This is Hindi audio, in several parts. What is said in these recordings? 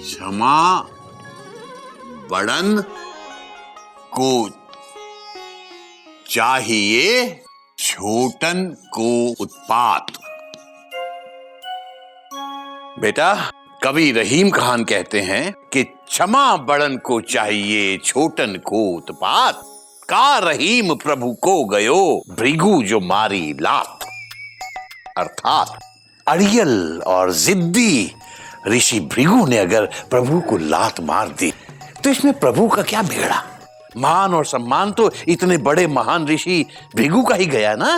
क्षमा बड़न को चाहिए छोटन को उत्पात। बेटा, कवि रहीम खान कहते हैं कि क्षमा बड़न को चाहिए छोटन को उत्पात, का रहीम प्रभु को गयो भृगु जो मारी लात। अर्थात अड़ियल और जिद्दी ऋषि भृगु ने अगर प्रभु को लात मार दी तो इसमें प्रभु का क्या बिगड़ा। मान और सम्मान तो इतने बड़े महान ऋषि भृगु का ही गया ना।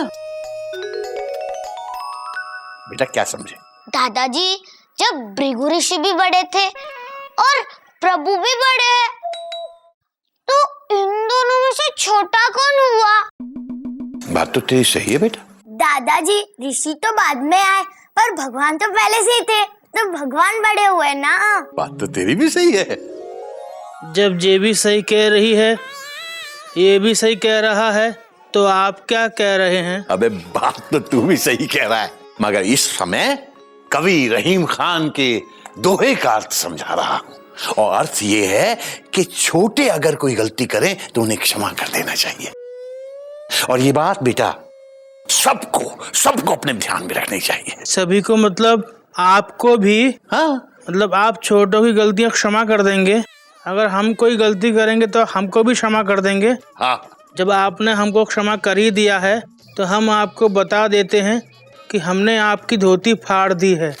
बेटा क्या समझे? दादाजी, जब भृगु ऋषि भी बड़े थे और प्रभु भी बड़े हैं, तो इन दोनों में से छोटा कौन हुआ? बात तो तेरी सही है बेटा। दादाजी, ऋषि तो बाद में आए पर भगवान तो पहले से ही थे, तो भगवान बड़े हुए ना। बात तो तेरी भी सही है। जब ये भी सही कह रही है, ये भी सही कह रहा है, तो आप क्या कह रहे हैं? अबे बात तो तू भी सही कह रहा है, मगर इस समय कवि रहीम खान के दोहे का अर्थ समझा रहा हूं। और अर्थ ये है कि छोटे अगर कोई गलती करें तो उन्हें क्षमा कर देना चाहिए। और ये बात बेटा सबको अपने ध्यान में रखनी चाहिए। सभी को मतलब आपको भी? हाँ, मतलब आप छोटों की गलतियां क्षमा कर देंगे, अगर हम कोई गलती करेंगे तो हमको भी क्षमा कर देंगे? हाँ। जब आपने हमको क्षमा कर ही दिया है तो हम आपको बता देते हैं कि हमने आपकी धोती फाड़ दी है।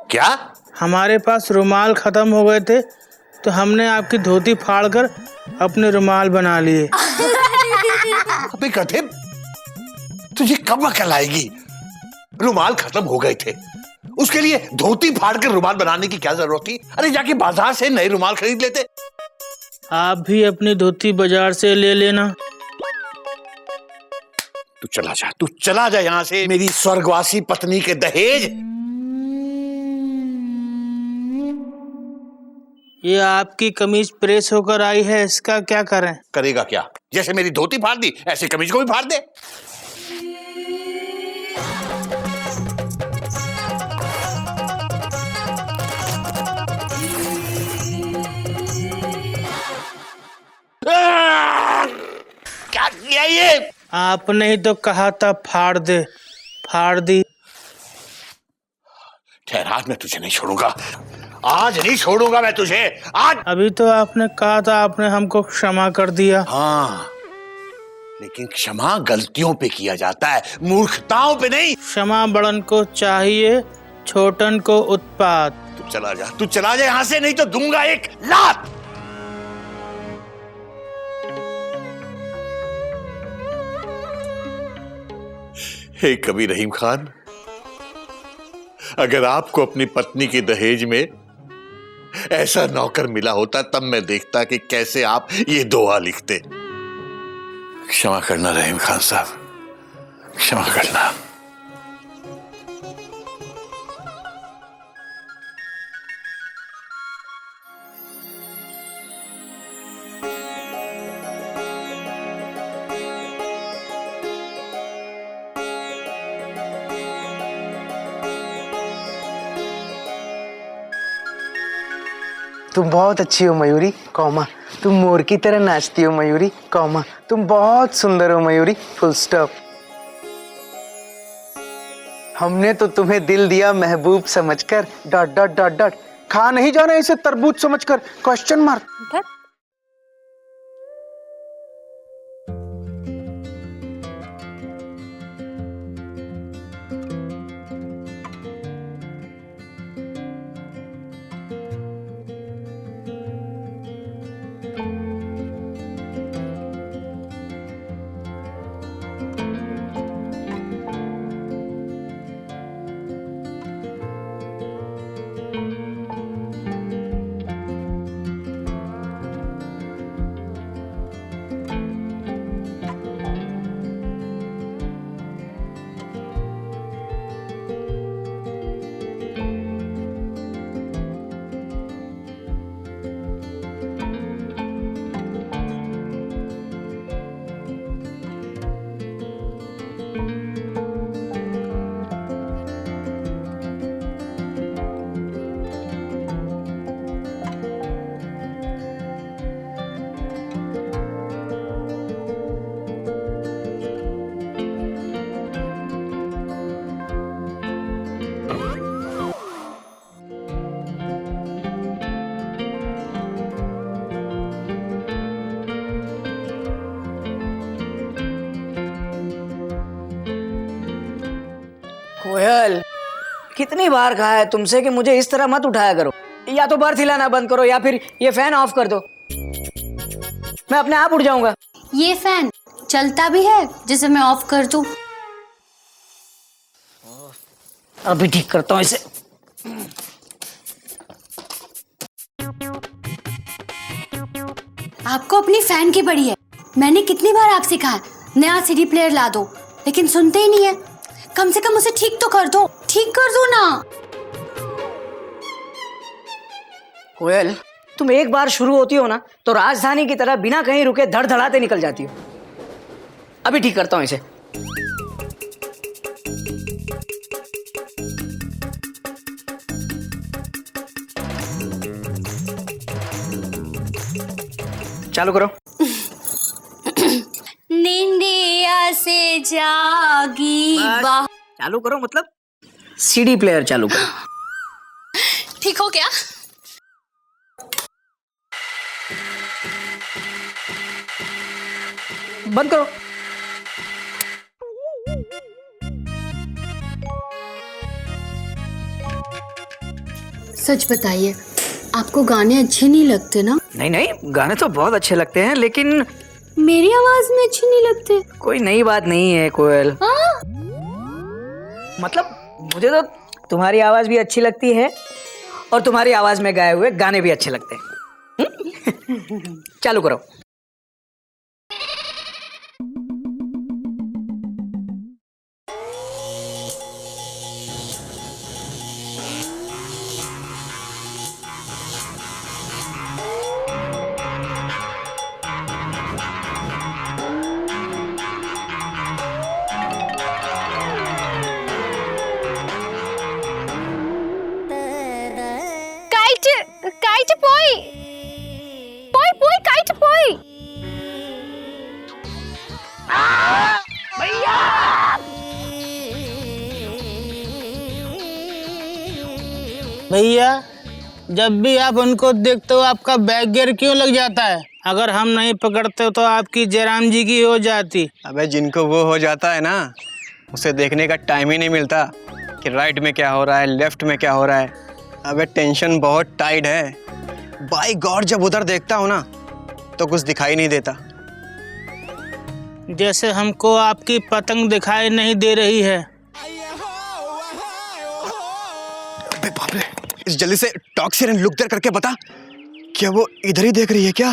क्या? हमारे पास रुमाल खत्म हो गए थे तो हमने आपकी धोती फाड़कर अपने रुमाल बना लिए। अबे गधे, तुझे कब अकल आएगी? रुमाल खत्म हो गए थे, उसके लिए धोती फाड़ कर रुमाल बनाने की क्या जरूरत थी? अरे जाके बाजार से नए रुमाल खरीद लेते। आप भी अपनी धोती बाजार से ले लेना। तू चला जा यहाँ से, मेरी स्वर्गवासी पत्नी के दहेज। ये आपकी कमीज प्रेस होकर आई है, इसका क्या करें? करेगा क्या? जैसे मेरी धोती फाड़ दी ऐसे कमीज को भी फाड़ दे। क्या किया ये? आपने ही तो कहा था फाड़ दे, फाड़ दी। ठहर, आज मैं तुझे नहीं छोड़ूंगा, आज नहीं छोड़ूंगा मैं तुझे। आज अभी तो आपने कहा था आपने हमको क्षमा कर दिया। हाँ, लेकिन क्षमा गलतियों पे किया जाता है, मूर्खताओं पे नहीं। क्षमा बड़न को चाहिए छोटन को उत्पात। तू चला जा यहाँ से, नहीं तो दूंगा एक लात। हे कवि रहीम खान, अगर आपको अपनी पत्नी के दहेज में ऐसा नौकर मिला होता तब मैं देखता कि कैसे आप ये दोहा लिखते। क्षमा करना रहीम खान साहब, क्षमा करना। तुम बहुत अच्छी हो मयूरी, कौमा तुम मोर की तरह नाचती हो मयूरी, कौमा तुम बहुत सुंदर हो मयूरी, फुल स्टॉप। हमने तो तुम्हें दिल दिया महबूब समझकर, डॉट डॉट डॉट डॉट। खा नहीं जाना इसे तरबूज समझकर, क्वेश्चन मार्क। कितनी बार कहा है तुमसे कि मुझे इस तरह मत उठाया करो। या तो बर्थ हिलाना बंद करो या फिर ये फैन ऑफ कर दो, मैं अपने आप उठ जाऊंगा। ये फैन चलता भी है जिसे मैं ऑफ कर दूं? अभी ठीक करता हूँ इसे। आपको अपनी फैन की पड़ी है। मैंने कितनी बार आपसे कहा नया सीडी प्लेयर ला दो, लेकिन सुनते ही नहीं है। कम से कम उसे ठीक तो कर दो, ठीक कर दो ना। कोयल, तुम एक बार शुरू होती हो ना तो राजधानी की तरह बिना कहीं रुके धड़धड़ाते निकल जाती हो। अभी ठीक करता हूँ इसे। चालू करो। निंदिया से जागी बा। चालू करो मतलब सीडी प्लेयर चालू करो। ठीक हो क्या? बंद करो। सच बताइए, आपको गाने अच्छे नहीं लगते ना? नहीं नहीं, गाने तो बहुत अच्छे लगते हैं, लेकिन मेरी आवाज में अच्छे नहीं लगते। कोई नई बात नहीं है कोयल। हाँ? मतलब मुझे तो तुम्हारी आवाज भी अच्छी लगती है और तुम्हारी आवाज में गाए हुए गाने भी अच्छे लगते हैं। चालू करो। Kite boy! Boy, kite boy! भैया, जब भी आप उनको देखते हो आपका बैक गियर क्यों लग जाता है? अगर हम नहीं पकड़ते तो आपकी जयराम जी की हो जाती। अबे जिनको वो हो जाता है ना, उसे देखने का टाइम ही नहीं मिलता कि राइट में क्या हो रहा है, लेफ्ट में क्या हो रहा है। अबे टेंशन बहुत टाइट है। बाय गॉड, जब उधर देखता हूँ ना तो कुछ दिखाई नहीं देता। जैसे हमको आपकी पतंग दिखाई नहीं दे रही है। अबे बाप रे, इस जल्दी से टॉक एंड लुक देयर करके बता, क्या वो इधर ही देख रही है क्या?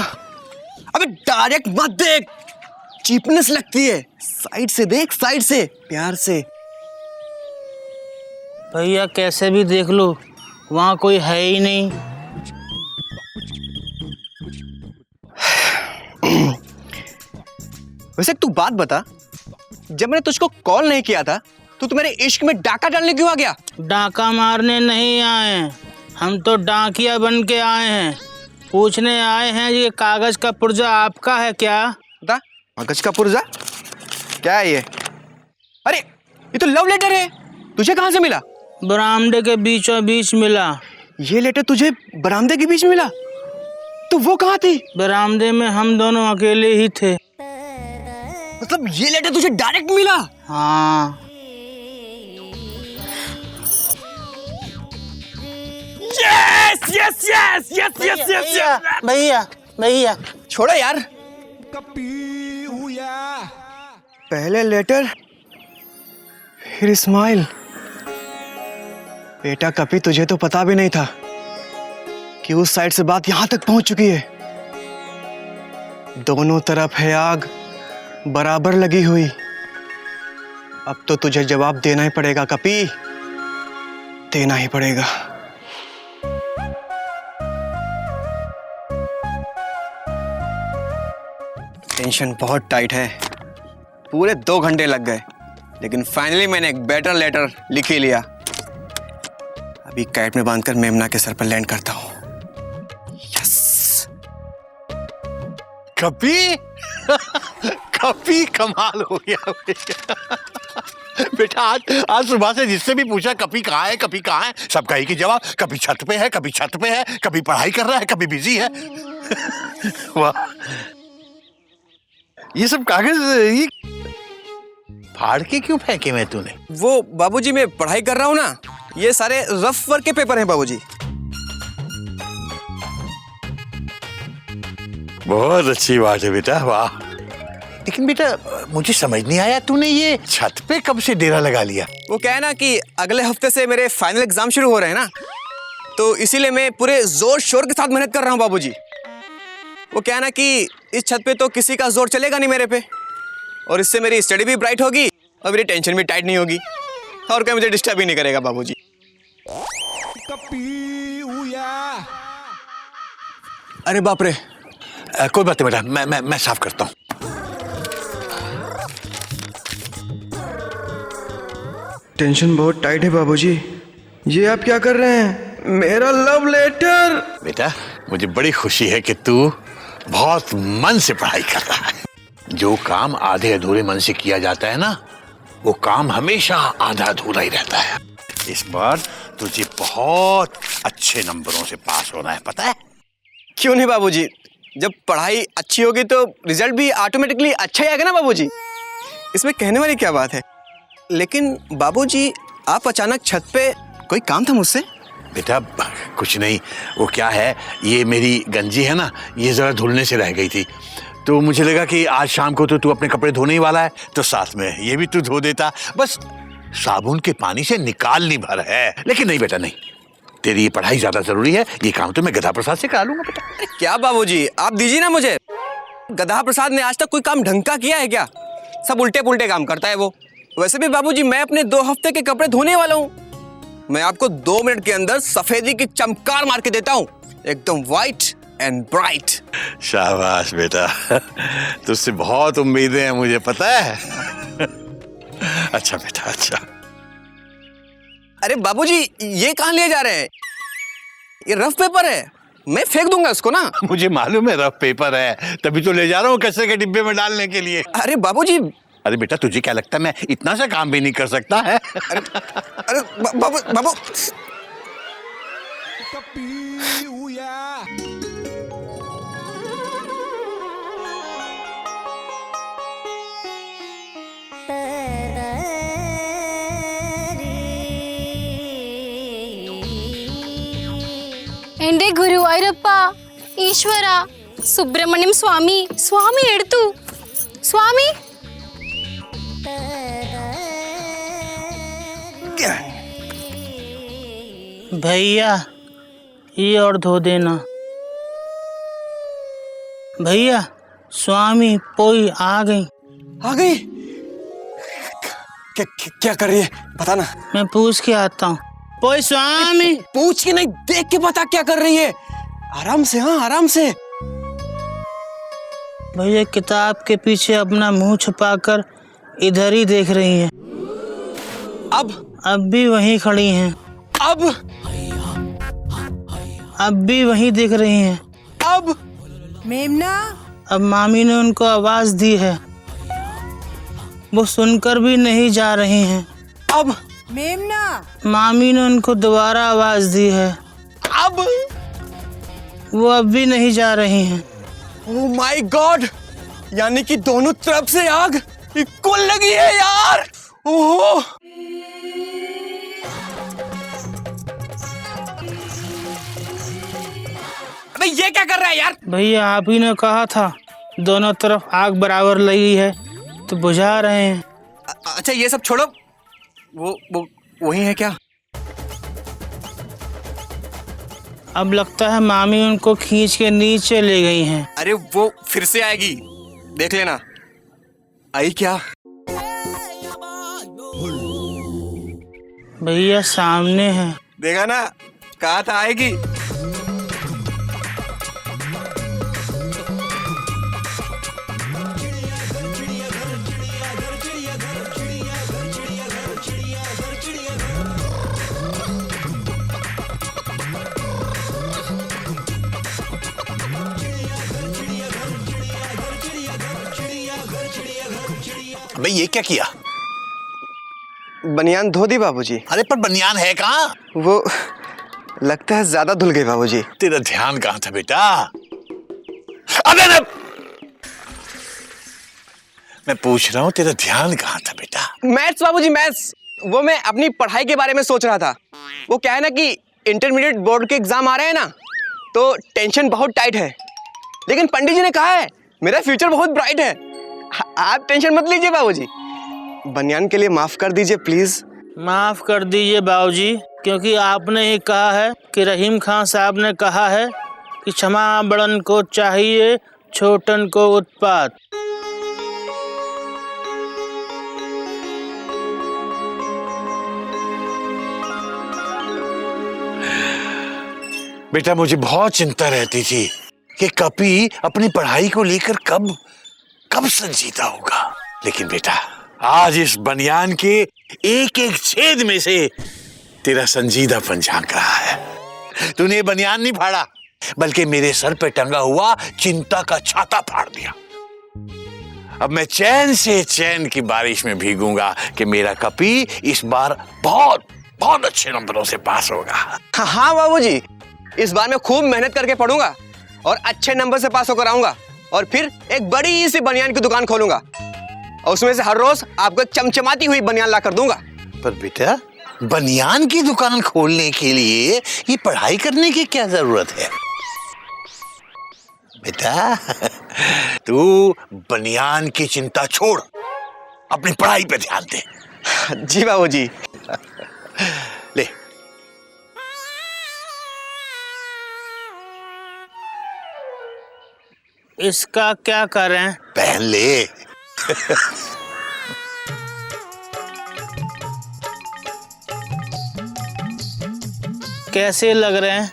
अबे डायरेक्ट मत देख, चीपनेस लगती है। साइड से देख, साइड से, प्यार से। भैया कैसे भी देख लो, वहाँ कोई है ही नहीं। वैसे तू बात बता, जब मैंने तुझको कॉल नहीं किया था तो तू मेरे इश्क में डाका डालने क्यों आ गया? डाका मारने नहीं आए हैं हम, तो डाकिया बन के आए हैं। पूछने आए हैं ये कागज का पुर्जा आपका है क्या? बता, कागज का पुर्जा क्या है ये? अरे ये तो लव लेटर है, तुझे कहाँ से मिला? बरामदे के बीचों बीच मिला। ये लेटर तुझे बरामदे के बीच में मिला? तो वो कहाँ थी? बरामदे में हम दोनों अकेले ही थे। मतलब ये लेटर तुझे डायरेक्ट मिला? हाँ। Yes yes yes yes yes yes yes. भैया भैया छोड़ो यार। पहले लेटर फिर स्माइल। बेटा कपी, तुझे तो पता भी नहीं था कि उस साइड से बात यहां तक पहुंच चुकी है। दोनों तरफ है आग बराबर लगी हुई। अब तो तुझे जवाब देना ही पड़ेगा कपी, देना ही पड़ेगा। टेंशन बहुत टाइट है, पूरे 2 घंटे लग गए, लेकिन फाइनली मैंने एक बेटर लेटर लिख ही लिया। अभी कैट में बांधकर मेमना के सर पर लैंड करता हूँ। यस। कपी कपी कमाल हो गया बेटा। आज सुबह से जिससे भी पूछा कपी कहाँ है, कपी कहाँ है, सब कही की जवाब कभी छत पे है, कभी छत पे है, कभी पढ़ाई कर रहा है, कभी बिजी है। वाह, ये सब कागज ये फाड़ के क्यों फेंके मैं तूने? वो बाबूजी, मैं पढ़ाई कर रहा हूँ ना, ये सारे रफ वर्क के पेपर हैं बाबूजी। बहुत अच्छी बात है बेटा, वाह। लेकिन बेटा मुझे समझ नहीं आया, तूने ये छत पे कब से डेरा लगा लिया? वो क्या है ना कि अगले हफ्ते से मेरे फाइनल एग्जाम शुरू हो रहे हैं ना, तो इसीलिए मैं पूरे जोर शोर के साथ मेहनत कर रहा हूँ बाबूजी। वो क्या है ना कि इस छत पे तो किसी का जोर चलेगा नहीं मेरे पे, और इससे मेरी स्टडी भी ब्राइट होगी और मेरी टेंशन भी टाइट नहीं होगी, और कोई मुझे डिस्टर्ब ही नहीं करेगा बाबूजी। अरे बाप रे। कोई बात नहीं बेटा, मैं साफ करता हूँ। टेंशन बहुत टाइट है बाबूजी। ये आप क्या कर रहे हैं? मेरा लव लेटर। बेटा मुझे बड़ी खुशी है कि तू बहुत मन से पढ़ाई कर रहा है। जो काम आधे अधूरे मन से किया जाता है ना, वो काम हमेशा आधा अधूरा ही रहता है। इस बार तुझे बहुत अच्छे नंबरों से पास होना है, पता है? क्यों नहीं बाबूजी, जब पढ़ाई अच्छी होगी तो रिजल्ट भी ऑटोमेटिकली अच्छा ही आएगा ना बाबूजी। इसमें कहने वाली क्या बात है। लेकिन बाबूजी आप अचानक छत पे, कोई काम था मुझसे? बेटा कुछ नहीं, वो क्या है, ये मेरी गंजी है ना, ये जरा धुलने से रह गई थी, तो मुझे लगा कि आज शाम को तो तू अपने कपड़े धोने ही वाला है, तो साथ में ये भी तू धो देता। बस साबुन के पानी से निकालनी भर है। लेकिन नहीं बेटा नहीं, तेरी ये पढ़ाई ज्यादा जरूरी है, ये काम तो मैं गधा प्रसाद से करा लूंगा बेटा। अरे क्या बाबूजी, आप दीजिए ना मुझे। गधा प्रसाद ने आज तक कोई काम ढंग का किया है क्या? सब उल्टे पुल्टे काम करता है वो। वैसे भी बाबूजी मैं अपने 2 हफ्ते के कपड़े धोने वाला हूँ। मैं आपको 2 मिनट के अंदर सफेदी की चमकार मार के देता हूँ, एकदम व्हाइट एंड ब्राइट। शाबाश बेटा, तुझसे बहुत उम्मीदें हैं मुझे पता है। अच्छा बेटा अच्छा। अरे बाबूजी ये कहाँ ले जा रहे हैं? ये रफ पेपर है, मैं फेंक दूंगा इसको ना। मुझे मालूम है रफ पेपर है, तभी तो ले जा रहा हूँ कचरे के डिब्बे में डालने के लिए। अरे बाबूजी। अरे बेटा तुझे क्या लगता है मैं इतना सा काम भी नहीं कर सकता है? अरे बाबू ಎಂಡೆ ಗುರುವಾಯೂರಪ್ಪ ಈಶ್ವರ ಸುಬ್ರಹ್ಮಣ್ಯಂ ಸ್ವಾಮಿ ಸ್ವಾಮಿ ಎಡ್ತು ಸ್ವಾಮಿ भैया ये और धो देना। भैया स्वामी पोई आ गई। आ गई? क्या कर रही है बताना। मैं पूछ के आता हूँ। पोई स्वामी। पूछ के नहीं, देख के बता क्या कर रही है। आराम से, हाँ आराम से। भैया किताब के पीछे अपना मुंह छुपाकर इधर ही देख रही हैं। अब भी वहीं खड़ी हैं। अब भी वहीं दिख रही हैं। अब मेमना। अब मामी ने उनको आवाज दी है, वो सुनकर भी नहीं जा रही हैं। अब मेमना। मामी ने उनको दोबारा आवाज दी है, अब वो अब भी नहीं जा रही हैं। ओह माय गॉड, यानी कि दोनों तरफ से आग इक्वल लगी है यार। ओहो अबे ये क्या कर रहा है यार? भैया आप ही ने कहा था दोनों तरफ आग बराबर लगी है तो बुझा रहे हैं। अच्छा ये सब छोड़ो, वो वही है क्या? अब लगता है मामी उनको खींच के नीचे ले गई हैं। अरे वो फिर से आएगी, देख लेना। आई क्या? भैया सामने है। देखा ना, कहा था आएगी। अबे ये क्या किया? बनियान धो दी बाबूजी। अरे पर बनियान है कहाँ? वो लगता है ज्यादा धुल गई बाबूजी। तेरा ध्यान कहाँ था बेटा? अबे मैं पूछ रहा हूँ तेरा ध्यान कहाँ था बेटा? मैथ्स बाबूजी, मैथ्स। वो मैं अपनी पढ़ाई के बारे में सोच रहा था। वो क्या है ना कि इंटरमीडिएट बोर्ड के एग्जाम आ रहे हैं ना, तो टेंशन बहुत टाइट है। लेकिन पंडित जी ने कहा है मेरा फ्यूचर बहुत ब्राइट है। आप टेंशन मत लीजिए बाबूजी। बनियान के लिए माफ कर दीजिए प्लीज। माफ कर दीजिए बाबूजी, क्योंकि आपने ही कहा है कि रहीम खान साहब ने कहा है कि क्षमा बड़न को चाहिए, छोटन को उत्पात। बेटा मुझे बहुत चिंता रहती थी कि कपी अपनी पढ़ाई को लेकर कब संजीदा होगा। लेकिन बेटा आज इस बनियान के एक एक छेद में से तेरा संजीदापन झांक रहा है। तूने ये बनियान नहीं फाड़ा, बल्कि मेरे सर पे टंगा हुआ चिंता का छाता फाड़ दिया। अब मैं चैन से चैन की बारिश में भीगूंगा कि मेरा कपी इस बार बहुत बहुत अच्छे नंबरों से पास होगा। हाँ बाबूजी, इस बार मैं खूब मेहनत करके पढ़ूंगा और अच्छे नंबर से पास होकर आऊंगा, और फिर एक बड़ी सी बनियान की दुकान खोलूंगा और उसमें से हर रोज आपको चमचमाती हुई बनियान ला कर दूंगा। पर बेटा बनियान की दुकान खोलने के लिए ये पढ़ाई करने की क्या जरूरत है? बेटा तू बनियान की चिंता छोड़, अपनी पढ़ाई पे ध्यान दे। जी बाबूजी। ले इसका क्या करें? पहन ले। कैसे लग रहे हैं?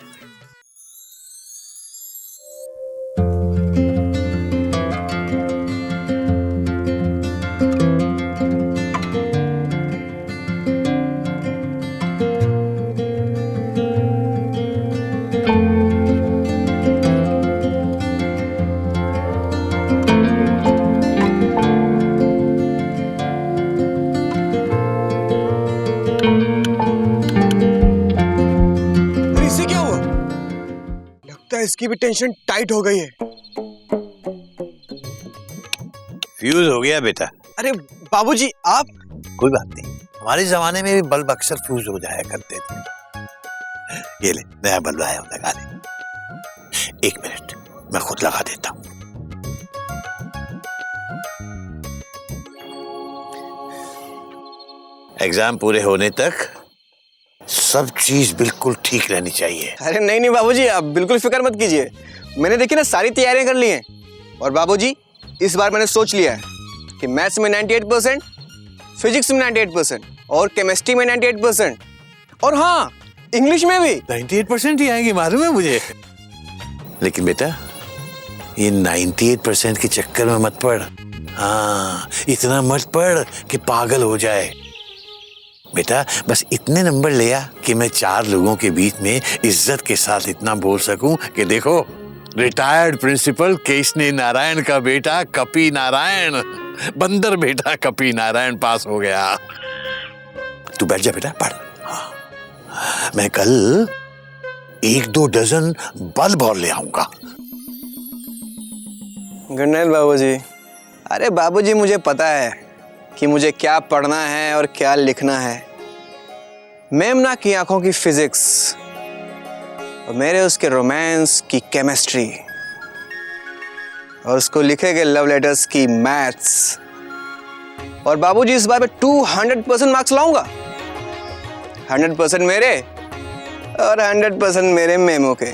इसे क्या हुआ? लगता है इसकी भी टेंशन टाइट हो गई है। फ्यूज हो गया बेटा। अरे बाबूजी आप। कोई बात नहीं, हमारे जमाने में भी बल्ब अक्सर फ्यूज हो जाया करते थे। ये ले नया बल्ब आया हूं, लगा ले। 1 मिनट मैं खुद लगा देता हूं। एग्जाम पूरे होने तक सब चीज बिल्कुल ठीक रहनी चाहिए। अरे नहीं बाबूजी, आप बिल्कुल फिक्र मत कीजिए। मैंने देखिए ना सारी तैयारियां कर ली हैं। और बाबूजी इस बार मैंने सोच लिया है कि मैथ्स में 98%, फिजिक्स में 98% और केमिस्ट्री में 98%, और हाँ इंग्लिश में भी 98% ही आएंगे, मालूम है मुझे। लेकिन बेटा ये 98% के चक्कर में मत पड़। हाँ इतना मत पड़ कि पागल हो जाए। बेटा बस इतने नंबर ले आ कि मैं 4 लोगों के बीच में इज्जत के साथ इतना बोल सकूं कि देखो रिटायर्ड प्रिंसिपल केशनी नारायण का बेटा कपी नारायण, बंदर बेटा कपी नारायण पास हो गया। तू बैठ जा बेटा, पढ़। हाँ। मैं कल 1-2 डजन बल्ब और ले आऊंगा। गुड नाइट बाबूजी। अरे बाबूजी मुझे पता है कि मुझे क्या पढ़ना है और क्या लिखना है। मेमना की आंखों की फिजिक्स और मेरे उसके रोमांस की केमिस्ट्री और उसको लिखे गए लव लेटर्स की मैथ्स। और बाबूजी इस बार मैं 200% मार्क्स लाऊंगा। 100% मेरे और 100% मेरे मेमो के।